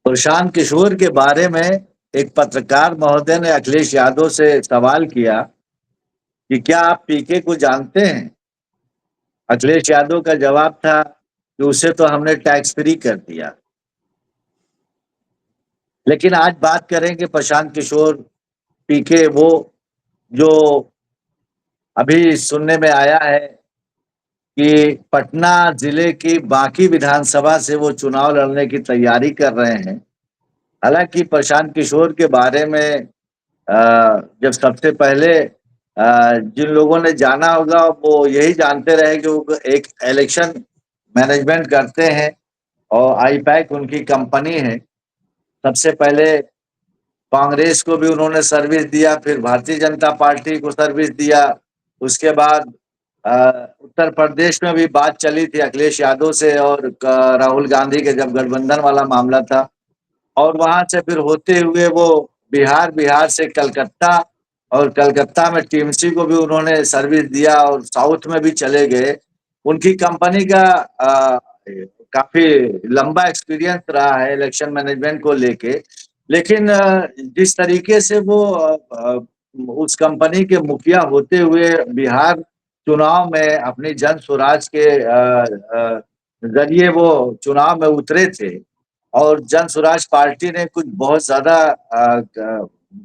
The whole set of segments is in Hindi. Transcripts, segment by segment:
प्रशांत किशोर के बारे में एक पत्रकार महोदय ने अखिलेश यादव से सवाल किया कि क्या आप पीके को जानते हैं। अखिलेश यादव का जवाब था कि उसे तो हमने टैक्स फ्री कर दिया। लेकिन आज बात करेंगे प्रशांत किशोर पीके, वो जो अभी सुनने में आया है कि पटना जिले की बाकी विधानसभा से वो चुनाव लड़ने की तैयारी कर रहे हैं। हालांकि प्रशांत किशोर के बारे में जब सबसे पहले जिन लोगों ने जाना होगा वो यही जानते रहे कि वो एक इलेक्शन मैनेजमेंट करते हैं और आईपैक उनकी कंपनी है। सबसे पहले कांग्रेस को भी उन्होंने सर्विस दिया, फिर भारतीय जनता पार्टी को सर्विस दिया। उसके बाद उत्तर प्रदेश में भी बात चली थी अखिलेश यादव से और राहुल गांधी के, जब गठबंधन वाला मामला था। और वहां से फिर होते हुए वो बिहार, बिहार से कलकत्ता, और कलकत्ता में टीएमसी को भी उन्होंने सर्विस दिया और साउथ में भी चले गए। उनकी कंपनी का काफी लंबा एक्सपीरियंस रहा है इलेक्शन मैनेजमेंट को लेके। लेकिन जिस तरीके से वो उस कंपनी के मुखिया होते हुए बिहार चुनाव में अपनी जन स्वराज के जरिए वो चुनाव में उतरे थे, और जन स्वराज पार्टी ने कुछ बहुत ज्यादा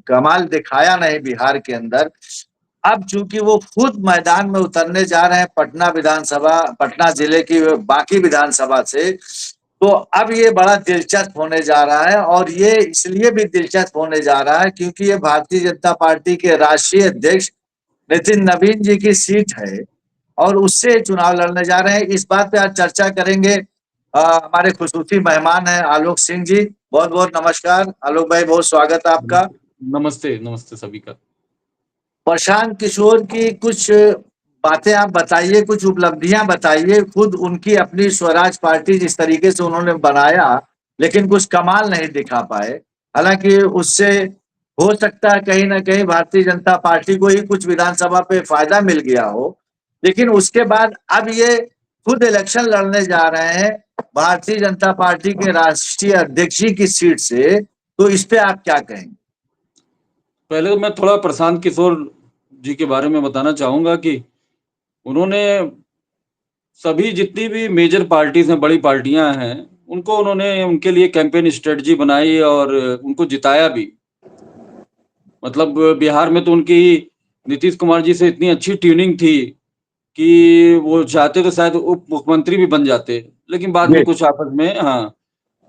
कमाल दिखाया नहीं बिहार के अंदर। अब चूंकि वो खुद मैदान में उतरने जा रहे हैं पटना विधानसभा, पटना जिले की बाकी विधानसभा से, तो अब ये बड़ा दिलचस्प होने जा रहा है। और ये इसलिए भी दिलचस्प होने जा रहा है क्योंकि ये भारतीय जनता पार्टी के राष्ट्रीय अध्यक्ष नितिन नवीन जी की सीट है और उससे चुनाव लड़ने जा रहे हैं। इस बात पे आज चर्चा करेंगे। हमारे खुसूसी मेहमान हैं आलोक सिंह जी। बहुत बहुत नमस्कार आलोक भाई, बहुत स्वागत है आपका। नमस्ते, नमस्ते सभी का। प्रशांत किशोर की कुछ बातें आप बताइए, कुछ उपलब्धियां बताइए। खुद उनकी अपनी स्वराज पार्टी जिस तरीके से उन्होंने बनाया, लेकिन कुछ कमाल नहीं दिखा पाए। हालांकि उससे हो सकता है कहीं ना कहीं भारतीय जनता पार्टी को ही कुछ विधानसभा पे फायदा मिल गया हो। लेकिन उसके बाद अब ये खुद इलेक्शन लड़ने जा रहे हैं भारतीय जनता पार्टी के राष्ट्रीय अध्यक्ष जी की सीट से, तो इस पे आप क्या कहेंगे? पहले मैं थोड़ा प्रशांत किशोर जी के बारे में बताना चाहूंगा कि उन्होंने सभी जितनी भी मेजर पार्टीज हैं, बड़ी पार्टियां हैं, उनको उन्होंने उनके लिए कैंपेन स्ट्रेटजी बनाई और उनको जिताया भी। मतलब बिहार में तो उनकी नीतीश कुमार जी से इतनी अच्छी ट्यूनिंग थी कि वो चाहते तो शायद उप मुख्यमंत्री भी बन जाते, लेकिन बाद में जी कुछ आपस में, हाँ,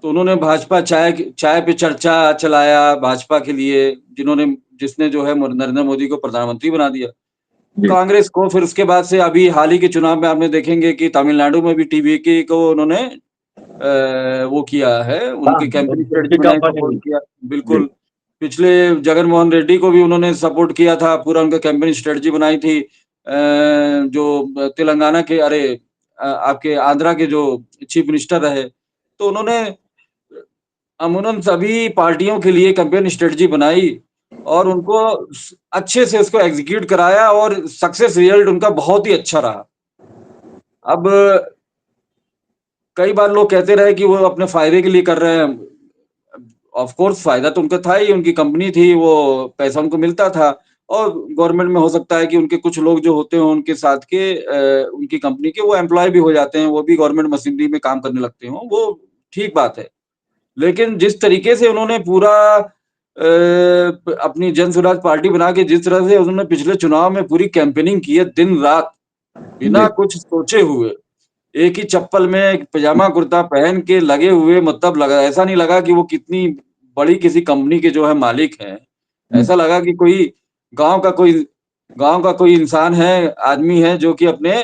तो उन्होंने भाजपा चाय चाय पे चर्चा चलाया भाजपा के लिए, जिसने जो है नरेंद्र मोदी को प्रधानमंत्री बना दिया। जी। कांग्रेस को फिर उसके बाद से अभी हाल ही के चुनाव में आपने देखेंगे कि तमिलनाडु में भी टीवीके को उन्होंने वो किया है, हाँ, उनकी कैंपेन स्ट्रेटजी उनकी बनाई, कंपनी सपोर्ट भी। किया। जी बिल्कुल। पिछले जगन मोहन रेड्डी को भी उन्होंने सपोर्ट किया था, पूरा उनका कैंपेन स्ट्रेटजी बनाई थी। जो तेलंगाना के, अरे आपके आंध्रा के जो चीफ मिनिस्टर रहे, तो उन्होंने अमूमन सभी पार्टियों के लिए कैंपेन स्ट्रेटजी बनाई और उनको अच्छे से उसको एग्जीक्यूट कराया और सक्सेस रिजल्ट उनका बहुत ही अच्छा रहा। अब कई बार लोग कहते रहे कि वो अपने फायदे के लिए कर रहे हैं। ऑफ कोर्स फायदा तो उनका था ही, उनकी कंपनी थी, वो पैसा उनको मिलता था। और गवर्नमेंट में हो सकता है कि उनके कुछ लोग जो होते हो उनके साथ के, उनकी कंपनी के, वो एम्प्लॉय भी हो जाते हैं, वो भी गवर्नमेंट मशीनरी में काम करने लगते हो, वो ठीक बात है। लेकिन जिस तरीके से उन्होंने पूरा अपनी जन स्वराज पार्टी बना के जिस तरह से उन्होंने पिछले चुनाव में पूरी कैंपेनिंग की है, दिन रात बिना जी कुछ सोचे हुए, एक ही चप्पल में एक पजामा कुर्ता पहन के लगे हुए, मतलब लगा, ऐसा नहीं लगा कि वो कितनी बड़ी किसी कंपनी के जो है मालिक हैं। ऐसा लगा कि कोई गांव का कोई गांव का कोई इंसान है, आदमी है, जो कि अपने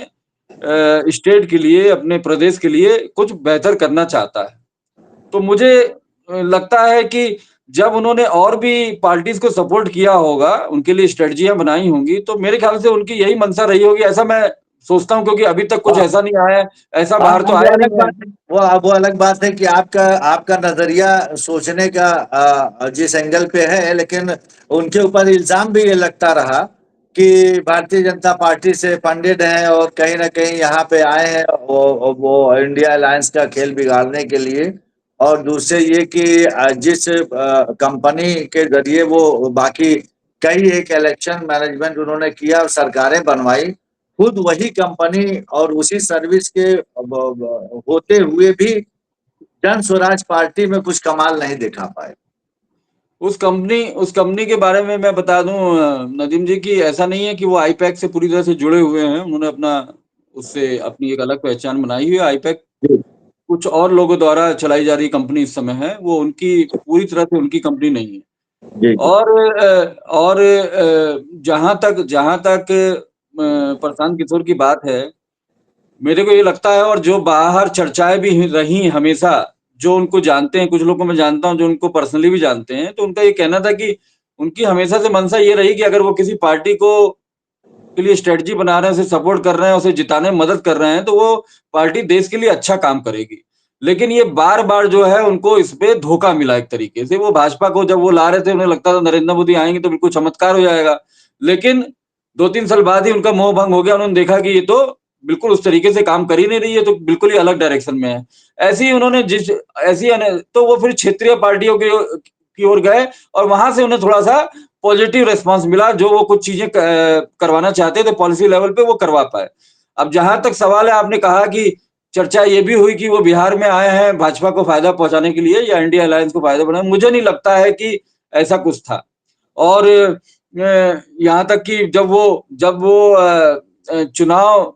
स्टेट के लिए, अपने प्रदेश के लिए कुछ बेहतर करना चाहता है। तो मुझे लगता है कि जब उन्होंने और भी पार्टीज को सपोर्ट किया होगा, उनके लिए स्ट्रेटजियां बनाई होंगी, तो मेरे ख्याल से उनकी यही मंशा रही होगी, ऐसा मैं सोचता हूँ, क्योंकि अभी तक कुछ हाँ ऐसा नहीं आया है, ऐसा हाँ, बाहर तो वो आया अलग नहीं है। बात है। वो अलग बात है कि आपका आपका नजरिया सोचने का जिस एंगल पे है। लेकिन उनके ऊपर इल्जाम भी ये लगता रहा कि भारतीय जनता पार्टी से फंडेड हैं और कहीं ना कहीं यहाँ पे आए हैं वो इंडिया अलायंस का खेल बिगाड़ने के लिए। और दूसरे ये कि जिस कंपनी के जरिए वो बाकी कई एक इलेक्शन मैनेजमेंट उन्होंने किया और सरकारें बनवाई, खुद वही कंपनी और उसी सर्विस के होते हुए भी जन स्वराज पार्टी में कुछ कमाल नहीं दिखा पाए। उस कंपनी के बारे में मैं बता दूं नदीम जी की, ऐसा नहीं है कि वो आईपैक से पूरी तरह से जुड़े हुए हैं। उन्होंने उससे अपनी एक अलग पहचान बनाई हुई है। आईपैक जी कुछ और लोगों द्वारा चलाई जा रही कंपनी इस समय है, वो उनकी पूरी तरह से उनकी कंपनी नहीं है। जी जी और जहां तक प्रशांत किशोर की बात है, मेरे को ये लगता है, और जो बाहर चर्चाएं भी रही हमेशा, जो उनको जानते हैं, कुछ लोगों को मैं जानता हूं जो उनको पर्सनली भी जानते हैं, तो उनका ये कहना था कि उनकी हमेशा से मंशा ये रही कि अगर वो किसी पार्टी को के लिए स्ट्रेटजी बना रहे हैं, उसे सपोर्ट कर रहे हैं, उसे जिताने में मदद कर रहे हैं, तो वो पार्टी देश के लिए अच्छा काम करेगी। लेकिन ये बार-बार जो है उनको इस पे धोखा मिला एक तरीके से। वो भाजपा को जब वो ला रहे थे, उन्हें लगता था नरेंद्र मोदी आएंगे तो बिल्कुल चमत्कार हो जाएगा। लेकिन 2-3 साल बाद ही उनका मोह भंग हो गया। उन्होंने देखा कि ये तो बिल्कुल उस तरीके से काम कर ही नहीं रही है, तो बिल्कुल ही अलग डायरेक्शन में है। ऐसे ही उन्होंने जिस ऐसी तो वो फिर क्षेत्रीय पार्टियों की ओर गए, और वहां से उन्हें थोड़ा सा पॉजिटिव रिस्पांस मिला। जो वो कुछ चीजें करवाना चाहते थे पॉलिसी लेवल पे, वो करवा पाए। अब जहां तक सवाल है, आपने कहा कि चर्चा ये भी हुई कि वो बिहार में आए हैं भाजपा को फायदा पहुंचाने के लिए या इंडिया अलायंस को फायदा पहुंचाने। मुझे नहीं लगता है कि ऐसा कुछ था। और यहाँ तक कि जब वो चुनाव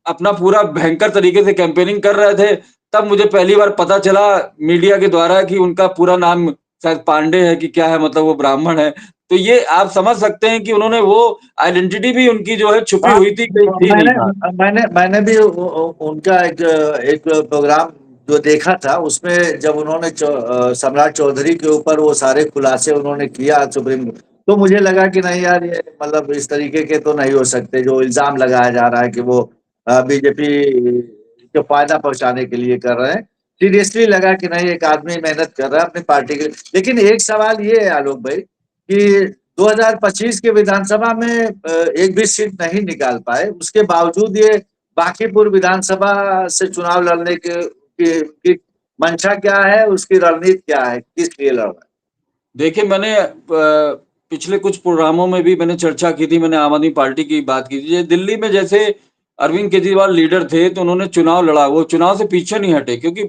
अपना पूरा भयंकर तरीके से कैंपेनिंग कर रहे थे, तब मुझे पहली बार पता चला मीडिया के द्वारा कि उनका पूरा नाम शायद पांडे है कि क्या है, मतलब वो ब्राह्मण है। तो ये आप समझ सकते हैं कि उन्होंने वो आइडेंटिटी भी उनकी जो है छुपी हाँ, हुई थी, कहीं थी नहीं मैंने बात। मैंने मैंने भी उनका एक प्रोग्राम जो देखा था, उसमें जब उन्होंने सम्राट चौधरी के ऊपर वो सारे खुलासे उन्होंने किया सुप्रीम, तो मुझे लगा कि नहीं यार, ये मतलब इस तरीके के तो नहीं हो सकते जो इल्जाम लगाया जा रहा है कि वो बीजेपी को फायदा पहुंचाने के लिए कर रहे हैं। सीरियसली लगा कि नहीं, एक आदमी मेहनत कर रहा है अपनी पार्टी के लिए। लेकिन एक सवाल ये है आलोक भाई कि 2025 के विधानसभा में एक भी सीट नहीं निकाल पाए, उसके बावजूद ये बांकीपुर विधानसभा से चुनाव लड़ने की मंशा क्या है, उसकी रणनीति क्या है, किस लिए लड़ रहा देखिए, मैंने पिछले कुछ प्रोग्रामों में भी मैंने चर्चा की थी, मैंने आम आदमी पार्टी की बात की थी। दिल्ली में जैसे अरविंद केजरीवाल लीडर थे, तो उन्होंने चुनाव लड़ा, वो चुनाव से पीछे नहीं हटे। क्योंकि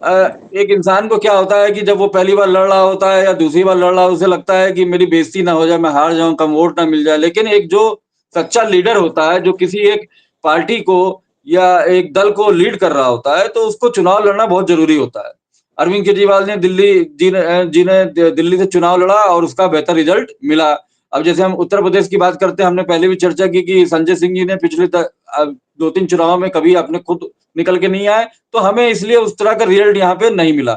अ, एक इंसान को क्या होता है कि जब वो पहली बार लड़ रहा होता है या दूसरी बार लड़ रहा है, उसे लगता है कि मेरी बेइज्जती ना हो जाए, मैं हार जाऊं, कम वोट ना मिल जाए। लेकिन एक जो सच्चा लीडर होता है, जो किसी एक पार्टी को या एक दल को लीड कर रहा होता है, तो उसको चुनाव लड़ना बहुत जरूरी होता है। अरविंद केजरीवाल ने दिल्ली से चुनाव लड़ा और उसका बेहतर रिजल्ट मिला। अब जैसे हम उत्तर प्रदेश की बात करते हैं, हमने पहले भी चर्चा की कि संजय सिंह जी ने पिछले 2-3 चुनाव में कभी अपने खुद निकल के नहीं आए, तो हमें इसलिए उस तरह का रिजल्ट यहाँ पे नहीं मिला।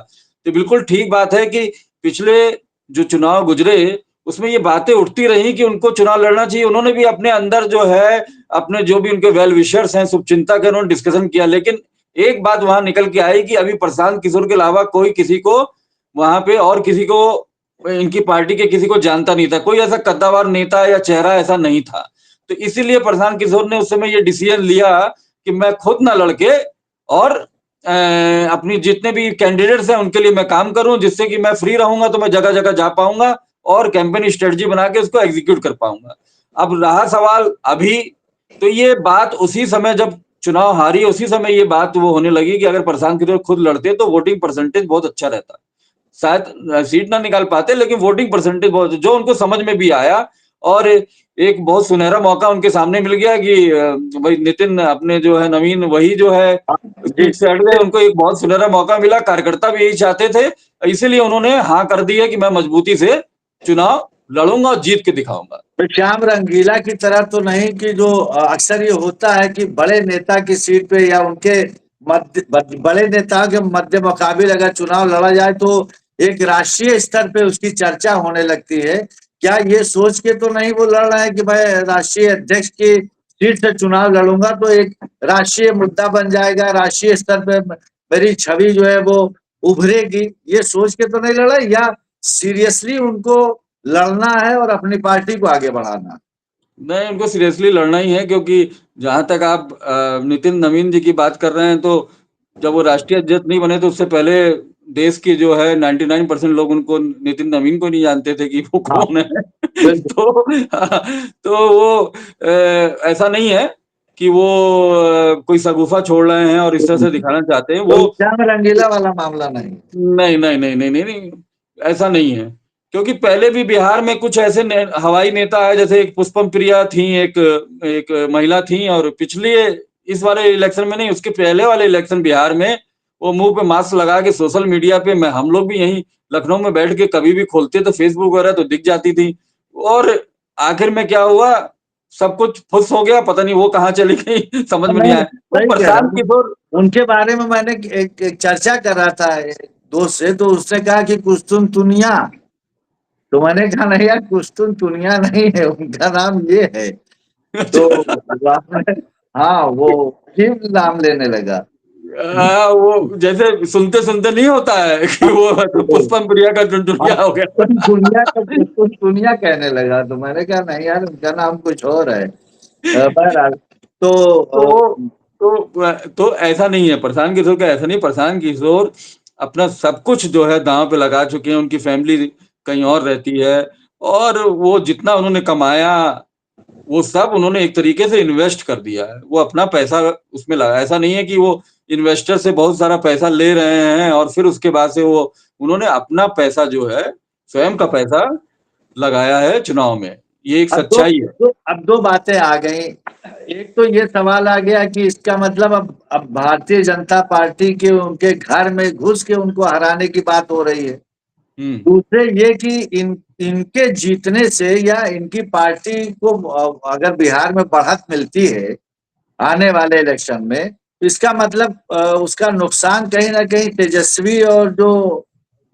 तो बिल्कुल ठीक बात है कि पिछले जो चुनाव गुजरे, उसमें ये बातें उठती रही कि उनको चुनाव लड़ना चाहिए। उन्होंने भी अपने अंदर जो है, अपने जो भी उनके वेल विशर्स हैं, शुभचिंतक है, उन्होंने डिस्कशन किया। लेकिन एक बात वहां निकल के आई कि अभी प्रशांत किशोर के अलावा कोई किसी को वहां पे और किसी को, इनकी पार्टी के किसी को जानता नहीं था। कोई ऐसा कद्दावर नेता या चेहरा ऐसा नहीं था। तो इसीलिए प्रशांत किशोर ने उस समय ये डिसीजन लिया कि मैं खुद ना लड़के और अपनी जितने भी कैंडिडेट्स हैं उनके लिए मैं काम करूं, जिससे कि मैं फ्री रहूंगा तो मैं जगह जगह जा पाऊंगा और कैंपेन स्ट्रेटजी बना के उसको एग्जीक्यूट कर पाऊंगा। अब रहा सवाल अभी, तो ये बात उसी समय जब चुनाव हारी, उसी समय ये बात वो होने लगी कि अगर प्रशांत किशोर खुद लड़ते तो वोटिंग परसेंटेज बहुत अच्छा रहता। शायद सीट ना निकाल पाते, लेकिन वोटिंग परसेंटेज बहुत, जो उनको समझ में भी आया। और एक बहुत सुनहरा मौका उनके सामने मिल गया कि भाई नितिन अपने जो है नवीन, वही जो है है? जी सीट से हट गए। उनको एक बहुत सुनहरा मौका मिला, कार्यकर्ता भी यही चाहते थे, इसीलिए उन्होंने हाँ कर दी है कि मैं मजबूती से चुनाव लड़ूंगा और जीत के दिखाऊंगा। तो श्याम रंगीला की तरह तो नहीं कि जो अक्सर ये होता है कि बड़े नेता की सीट पे या उनके बड़े नेताओं के मध्य मुकाबिल अगर चुनाव लड़ा जाए तो एक राष्ट्रीय स्तर पे उसकी चर्चा होने लगती है। क्या ये सोच के तो नहीं वो लड़ रहे हैं कि भाई राष्ट्रीय अध्यक्ष की सीट से चुनाव लड़ूंगा तो एक राष्ट्रीय मुद्दा बन जाएगा, राष्ट्रीय स्तर पे मेरी छवि जो है वो उभरेगी, ये सोच के तो नहीं लड़ा, या सीरियसली उनको लड़ना है और अपनी पार्टी को आगे बढ़ाना? नहीं, उनको सीरियसली लड़ना ही है। क्योंकि जहां तक आप नितिन नवीन जी की बात कर रहे हैं, तो जब वो राष्ट्रीय अध्यक्ष नहीं बने तो उससे पहले देश के जो है 99% लोग उनको नितिन नवीन को नहीं जानते थे कि वो हाँ, कौन है। बिल्कुल। तो वो ऐसा नहीं है कि वो कोई शगुफा छोड़ रहे हैं और इस तरह से दिखाना चाहते हैं। वो कोई श्याम रंगीला वाला मामला नहीं। नहीं, नहीं, नहीं, नहीं, नहीं, नहीं, ऐसा नहीं है। क्योंकि पहले भी बिहार में कुछ ऐसे हवाई नेता आए, जैसे एक पुष्पम प्रिया थी, एक एक महिला थी, और पिछले इस वाले इलेक्शन में नहीं, उसके पहले वाले इलेक्शन बिहार में वो मुंह पे मास्क लगा के सोशल मीडिया पे, मैं हम लोग भी यहीं लखनऊ में बैठ के कभी भी खोलते तो फेसबुक वगैरह तो दिख जाती थी। और आखिर में क्या हुआ, सब कुछ फुस हो गया, पता नहीं वो कहाँ चली गई समझ में नहीं मैं आया। तो सही कह रहा प्रशांत हूँ। किशोर, उनके बारे में मैंने एक चर्चा कर रहा था एक दोस्त से, तो उसने कहा कि कुस्तुन तुनिया। तो मैंने कहा नहीं यार, कुस्तुन तुनिया नहीं है, उनका नाम ये है। तो आपने, हाँ, वो अजीब नाम लेने लगा। वो जैसे सुनते सुनते नहीं होता है कि वो पुष्पम प्रिया का टुनटुनिया हो गया। कुस्तुन तुनिया का कुस्तुन तुनिया कहने लगा, तो मैंने कहा नहीं यार, उनका नाम कुछ और है। बहरहाल, तो तो तो ऐसा नहीं है प्रशांत किशोर का, ऐसा नहीं। प्रशांत किशोर अपना सब कुछ जो है दांव पे लगा चुके हैं। उनकी फैमिली कहीं और रहती है, और वो जितना उन्होंने कमाया वो सब उन्होंने एक तरीके से इन्वेस्ट कर दिया है। वो अपना पैसा उसमें लगा, ऐसा नहीं है कि वो इन्वेस्टर से बहुत सारा पैसा ले रहे हैं और फिर उसके बाद से वो, उन्होंने अपना पैसा जो है, स्वयं का पैसा लगाया है चुनाव में। ये एक अब दो, सच्चाई है। अब दो बातें आ गई। एक तो ये सवाल आ गया कि इसका मतलब अब भारतीय जनता पार्टी के उनके घर में घुस के उनको हराने की बात हो रही है। हम्म। दूसरे ये कि इनके जीतने से या इनकी पार्टी को अगर बिहार में बढ़त मिलती है आने वाले इलेक्शन में, तो इसका मतलब उसका नुकसान कहीं ना कहीं तेजस्वी और जो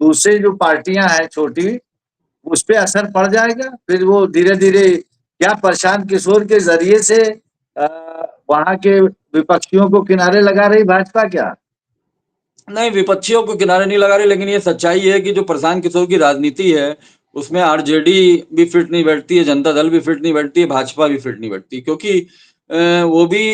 दूसरी जो पार्टियां हैं छोटी, उस पे असर पड़ जाएगा। फिर वो धीरे धीरे क्या प्रशांत किशोर के जरिए से वहां के विपक्षियों को किनारे लगा रही भाजपा क्या? नहीं, विपक्षियों को किनारे नहीं लगा रही, लेकिन ये सच्चाई है कि जो प्रशांत किशोर की राजनीति है, उसमें आरजेडी भी फिट नहीं बैठती है, जनता दल भी फिट नहीं बैठती है, भाजपा भी फिट नहीं बैठती, क्योंकि वो भी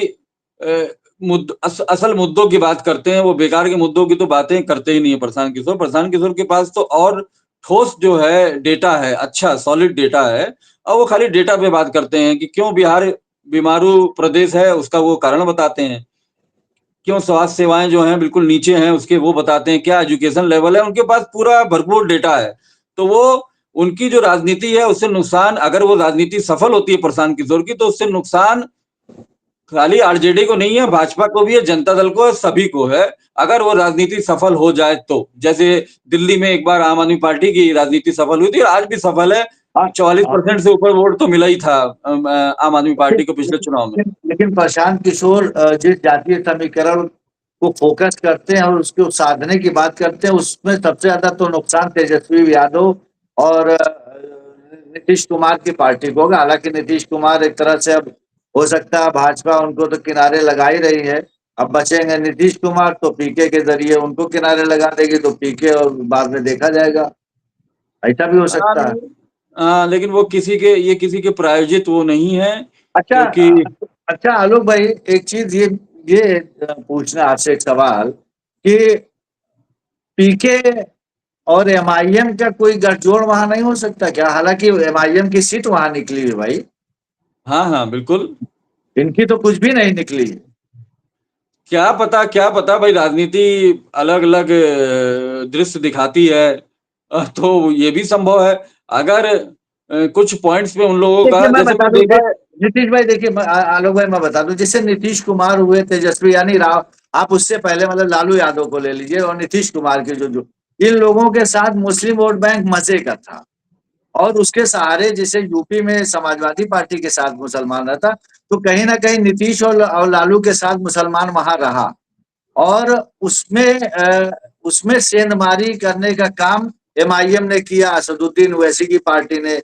असल मुद्दों की बात करते हैं। वो बेकार के मुद्दों की तो बातें करते ही नहीं है प्रशांत किशोर। प्रशांत किशोर के पास तो और ठोस जो है डेटा है, अच्छा सॉलिड डेटा है, और वो खाली डेटा पे बात करते हैं कि क्यों बिहार बीमारू प्रदेश है, उसका वो कारण बताते हैं। क्यों स्वास्थ्य सेवाएं जो हैं बिल्कुल नीचे हैं, उसके वो बताते हैं। क्या एजुकेशन लेवल है, उनके पास पूरा भरपूर डेटा है। तो वो, उनकी जो राजनीति है उससे नुकसान, अगर वो राजनीति सफल होती है प्रशांत किशोर की, तो उससे नुकसान खाली आरजेडी को नहीं है, भाजपा को भी है, जनता दल को है, सभी को है। अगर वो राजनीति सफल हो जाए तो, जैसे दिल्ली में एक बार आम आदमी पार्टी की राजनीति सफल हुई थी, आज भी सफल है। हाँ, 40% से ऊपर वोट तो मिला ही था आम आदमी पार्टी को पिछले चुनाव में। लेकिन प्रशांत किशोर जिस जातीय समीकरण को फोकस करते हैं और उसको साधने की बात करते हैं, उसमें सबसे ज्यादा तो नुकसान तेजस्वी यादव और नीतीश कुमार की पार्टी को होगा। हालांकि नीतीश कुमार एक तरह से अब हो सकता है भाजपा उनको तो किनारे लगा ही रही है। अब बचेंगे नीतीश कुमार, तो पीके के जरिए उनको किनारे लगा देगी, तो पीके और बाद में देखा जाएगा। ऐसा भी हो हाँ, सकता है। नहीं, लेकिन वो किसी के, ये किसी के प्रायोजित वो नहीं है, अच्छा, क्योंकि अच्छा आलोक भाई, एक चीज ये पूछना आपसे एक सवाल कि पीके और एमआईएम का कोई गठजोड़ वहां नहीं हो सकता क्या? हालांकि एमआईएम की सीट वहां निकली है भाई, हाँ, हाँ, बिल्कुल। इनकी तो कुछ भी नहीं निकली। क्या पता भाई, राजनीति अलग-अलग दृश्य दिखाती है। तो ये भी संभव है। अगर कुछ पॉइंट्स पे उन लोगों का, देखिए मैं जैसे बता मैं दूं, देखा है। नीतीश भाई देखिए, आलोक भाई मैं बता दूं, जैसे नीतीश कुमार हुए, तेजस्वी यानी राव, आप उससे पहले मतलब लालू यादव को ले लीजिए, और नीतीश कुमार के जो जो इन लोगों के साथ मुस्लिम वोट बैंक मजे का था। और उसके सहारे जैसे यूपी में समाजवादी पार्टी के साथ मुसलमान रहता, तो कहीं ना कहीं नीतीश और लालू के साथ मुसलमान वहां रहा। और उसमें सेंधमारी करने का काम एमआईएम ने किया, असदुद्दीन ओवैसी की पार्टी ने,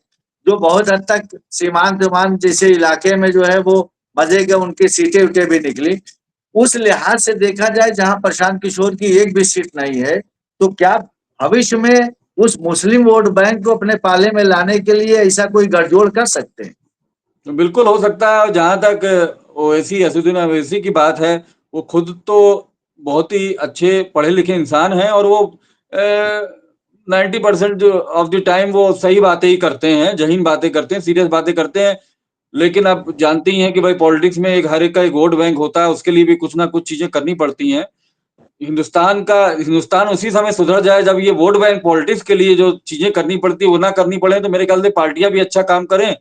जो बहुत हद तक सीमांत उमांत जैसे इलाके में जो है वो मजे के उनकी सीटें उटे भी निकली। उस लिहाज से देखा जाए, जहां प्रशांत किशोर की एक भी सीट नहीं है, तो क्या भविष्य में उस मुस्लिम वोट बैंक को अपने पाले में लाने के लिए ऐसा कोई गठजोड़ कर सकते हैं? तो बिल्कुल हो सकता है। और जहां तक ओवैसी, असदुद्दीन ओवैसी की बात है, वो खुद तो बहुत ही अच्छे पढ़े-लिखे इंसान हैं और वो 90% ऑफ द टाइम वो सही बातें ही करते हैं, ज़हीन बातें करते हैं, सीरियस बातें करते हैं। लेकिन आप जानती ही हैं कि भाई पॉलिटिक्स में एक हर एक का एक वोट बैंक होता है, उसके लिए भी कुछ ना कुछ चीज़ें करनी पड़ती हैं। हिंदुस्तान उसी समय सुधर जाए जब ये वोट बैंक पॉलिटिक्स के लिए जो चीज़ें करनी पड़ती है, वो ना करनी पड़े, तो मेरे ख्याल से पार्टियाँ भी अच्छा काम करें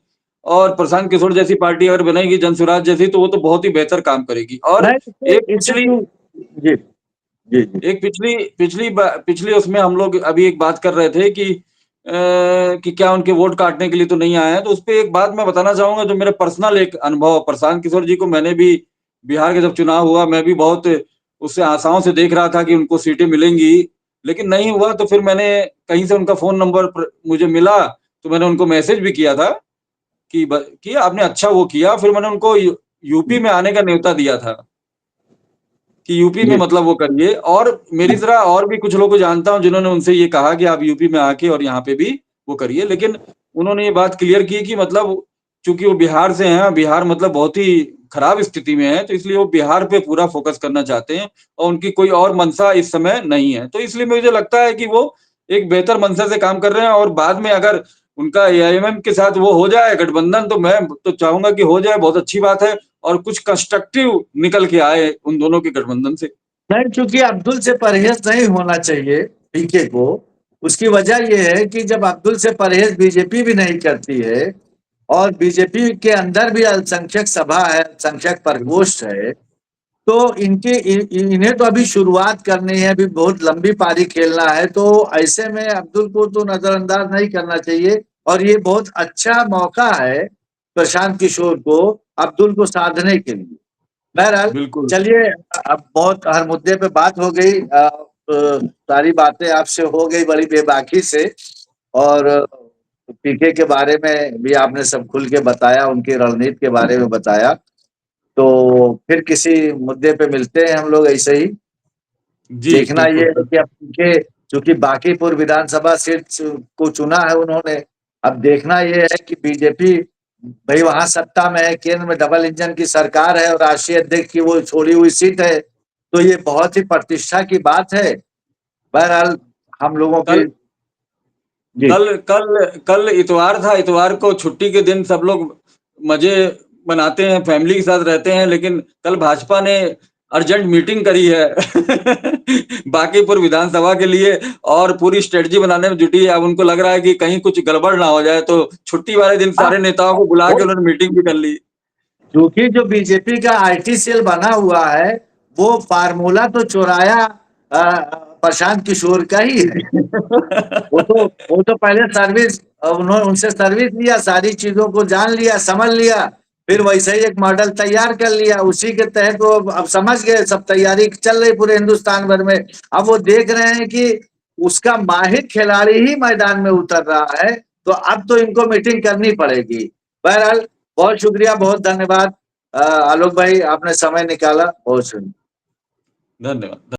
और प्रशांत किशोर जैसी पार्टी अगर बनेगी जन स्वराज जैसी, तो वो तो बहुत ही बेहतर काम करेगी। और नहीं, एक इसे पिछली क्यों? जी, जी, जी, एक पिछली पिछली बा पिछली उसमें हम लोग अभी एक बात कर रहे थे कि क्या उनके वोट काटने के लिए तो नहीं आए हैं, तो उसपे एक बात मैं बताना चाहूँगा जो मेरा पर्सनल एक अनुभव प्रशांत किशोर जी को मैंने भी बिहार का जब चुनाव हुआ, मैं भी बहुत उससे आशाओं से देख रहा था कि उनको सीटें मिलेंगी, लेकिन नहीं हुआ तो फिर मैंने कहीं से उनका फ़ोन नंबर मुझे मिला, तो मैंने उनको मैसेज भी किया था कि आपने अच्छा वो किया, फिर मैंने उनको यूपी में आने का न्योता दिया था। कि यूपी में जी, मतलब वो करिए और मेरी तरह और भी कुछ लोगों को जानता हूँ जिन्होंने उनसे ये कहा कि आप यूपी में आके और यहाँ पे भी वो करिए। लेकिन उन्होंने ये बात क्लियर की कि मतलब चूँकि वो बिहार से हैं, बिहार मतलब बहुत ही खराब स्थिति में है, तो इसलिए वो बिहार पे पूरा फ़ोकस करना चाहते हैं और उनकी कोई और मंशा इस समय नहीं है। तो इसलिए मुझे लगता है कि वो एक बेहतर मंशा से काम कर रहे हैं और बाद में अगर उनका एआईएमएम के साथ वो हो जाए गठबंधन तो मैं तो चाहूँगा कि हो जाए, बहुत अच्छी बात है और कुछ कंस्ट्रक्टिव निकल के आए उन दोनों के गठबंधन से। नहीं, चूंकि अब्दुल से परहेज नहीं होना चाहिए पीके को। उसकी वजह यह है कि जब अब्दुल से परहेज बीजेपी भी नहीं करती है और बीजेपी के अंदर भी अल्पसंख्यक सभा है, अल्पसंख्यक बिल्कुल, प्रकोष्ठ है, तो इन्हें तो अभी शुरुआत करनी है, अभी बहुत लंबी पारी खेलना है, तो ऐसे में अब्दुल को तो नजरअंदाज नहीं करना चाहिए। और ये बहुत अच्छा मौका है प्रशांत किशोर को अब्दुल को साधने के लिए। बहरहाल, बिल्कुल। चलिए, अब बहुत हर मुद्दे पे बात हो गई। सारी बातें आपसे हो गई बड़ी बेबाकी से। और पीके के बारे में भी आपने सब खुल के बताया, उनकी रणनीति के बारे में बताया। तो फिर किसी मुद्दे पे मिलते हैं हम लोग ऐसे ही। जी, देखना ये बिल्कुल, है कि बिल्कुल। अब पीके, चूंकि बांकीपुर विधानसभा सीट को चुना है उन्होंने, अब देखना ये है कि बीजेपी भाई वहां सत्ता में है, केंद्र में डबल इंजन की सरकार है और राष्ट्रीय अध्यक्ष की वो छोड़ी हुई सीट है, तो ये बहुत ही प्रतिष्ठा की बात है। बहरहाल, हम लोगों की। कल जी, कल कल कल इतवार था, इतवार को छुट्टी के दिन सब लोग मज़े मनाते हैं, फैमिली के साथ रहते हैं, लेकिन कल भाजपा ने अर्जेंट मीटिंग करी है बांकीपुर विधानसभा के लिए और पूरी स्ट्रेटजी बनाने में जुटी है। अब उनको लग रहा है कि कहीं कुछ गड़बड़ ना हो जाए, तो छुट्टी वाले दिन हाँ, सारे नेताओं को बुला के वो उन्होंने मीटिंग भी कर ली। क्योंकि जो बीजेपी का आईटी सेल बना हुआ है, वो फार्मूला तो चुराया प्रशांत किशोर का ही है। वो तो पहले सर्विस, उन्होंने उनसे सर्विस लिया, सारी चीजों को जान लिया, समझ लिया, फिर वैसे ही एक मॉडल तैयार कर लिया, उसी के तहत वो अब समझ गए, सब तैयारी चल रही पूरे हिंदुस्तान भर में। अब वो देख रहे हैं कि उसका माहिर खिलाड़ी ही मैदान में उतर रहा है, तो अब तो इनको मीटिंग करनी पड़ेगी। बहरहाल, बहुत शुक्रिया, बहुत धन्यवाद आलोक भाई, आपने समय निकाला, बहुत शुक्रिया। धन्यवाद।